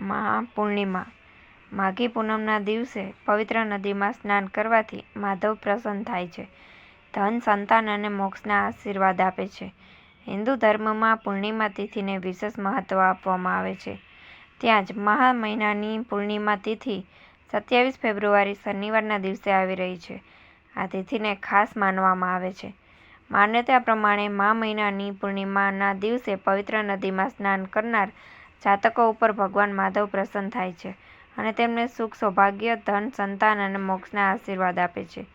મહાપૂર્ણિમા માઘી પૂનમના દિવસે પવિત્ર નદીમાં સ્નાન કરવાથી માધવ પ્રસન્ન થાય છે, ધન, સંતાન અને મોક્ષના આશીર્વાદ આપે છે. હિન્દુ ધર્મમાં પૂર્ણિમા તિથિને વિશેષ મહત્વ આપવામાં આવે છે. ત્યાં જ મહા મહિનાની પૂર્ણિમા તિથિ 27 ફેબ્રુઆરી શનિવારના દિવસે આવી રહી છે. આ તિથિને ખાસ માનવામાં આવે છે. માન્યતા પ્રમાણે મહા મહિનાની પૂર્ણિમાના દિવસે પવિત્ર નદીમાં સ્નાન કરનાર જાતકો ઉપર ભગવાન માધવ પ્રસન્ન થાય છે અને તેમને સુખ, સૌભાગ્ય, ધન, સંતાન અને મોક્ષના આશીર્વાદ આપે છે.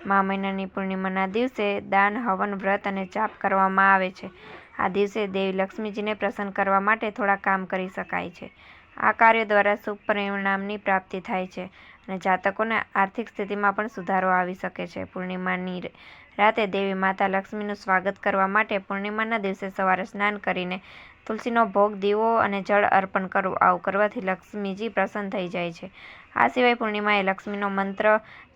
મહા મહિનાની પૂર્ણિમાના દિવસે દાન, હવન, વ્રત અને જાપ કરવામાં આવે છે. આ દિવસે દેવી લક્ષ્મીજીને પ્રસન્ન કરવા માટે થોડા કામ કરી શકાય છે. આ કાર્ય દ્વારા શુભ પરિણામની પ્રાપ્તિ થાય છે અને જાતકોને આર્થિક સ્થિતિમાં પણ સુધારો આવી શકે છે. પૂર્ણિમાની રાતે દેવી માતા લક્ષ્મીનું સ્વાગત કરવા માટે પૂર્ણિમાના દિવસે સવારે સ્નાન કરીને તુલસીનો ભોગ, દીવો અને જળ અર્પણ કરવું. આવું કરવાથી લક્ષ્મીજી પ્રસન્ન થઈ જાય છે. આ સિવાય પૂર્ણિમાએ લક્ષ્મીનો મંત્ર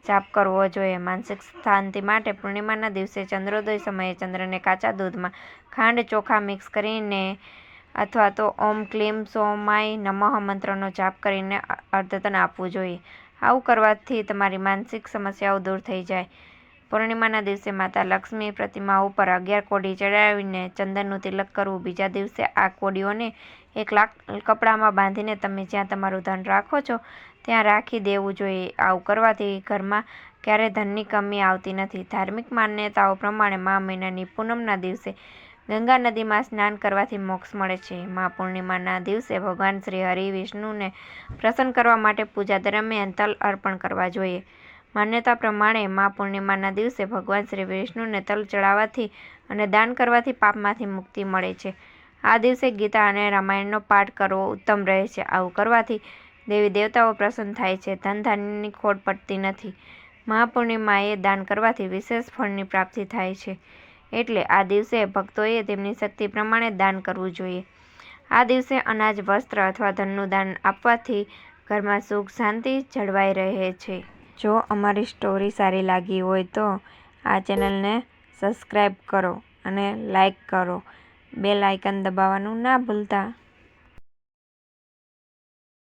જાપ કરવો જોઈએ. માનસિક શાંતિ માટે પૂર્ણિમાના દિવસે ચંદ્રોદય સમયે ચંદ્રને કાચા દૂધમાં ખાંડ, ચોખા મિક્સ કરીને અથવા તો ઓમ ક્લીમ સોમાય નમઃ મંત્રનો જાપ કરીને અર્ધતન આપવું જોઈએ. આવું કરવાથી તમારી માનસિક સમસ્યાઓ દૂર થઈ જાય. પૂર્ણિમાના દિવસે માતા લક્ષ્મી પ્રતિમા ઉપર 11 કોડી ચડાવીને ચંદનનું તિલક કરવું. બીજા દિવસે આ કોડીઓને એક લાખ કપડામાં બાંધીને તમે જ્યાં તમારું ધન રાખો છો ત્યાં રાખી દેવું જોઈએ. આવું કરવાથી ઘરમાં ક્યારેય ધનની કમી આવતી નથી. ધાર્મિક માન્યતાઓ પ્રમાણે મહા મહિનાની પૂનમના દિવસે ગંગા નદીમાં સ્નાન કરવાથી મોક્ષ મળે છે. મહા પૂર્ણિમાના દિવસે ભગવાન શ્રી હરિ વિષ્ણુને પ્રસન્ન કરવા માટે પૂજા દરમિયાન તલ અર્પણ કરવા જોઈએ. માન્યતા પ્રમાણે મહા પૂર્ણિમાના દિવસે ભગવાન શ્રી વિષ્ણુને તલ ચડાવવાથી અને દાન કરવાથી પાપમાંથી મુક્તિ મળે છે. આ દિવસે ગીતા અને રામાયણનો પાઠ કરવો ઉત્તમ રહે છે. આવું કરવાથી દેવી દેવતાઓ પ્રસન્ન થાય છે, ધન ધાન્યની ખોટ પડતી નથી. મહાપૂર્ણિમાએ દાન કરવાથી વિશેષ ફળની પ્રાપ્તિ થાય છે. એટલે આ દિવસે ભક્તોએ તેમની શક્તિ પ્રમાણે દાન કરવું જોઈએ. આ દિવસે અનાજ, વસ્ત્ર અથવા ધનનું દાન આપવાથી ઘરમાં સુખ, શાંતિ જળવાઈ રહે છે. જો અમારી સ્ટોરી સારી લાગી હોય તો આ ચેનલને સબસ્ક્રાઈબ કરો અને લાઈક કરો. બેલ આઇકન દબાવવાનું ના ભૂલતા.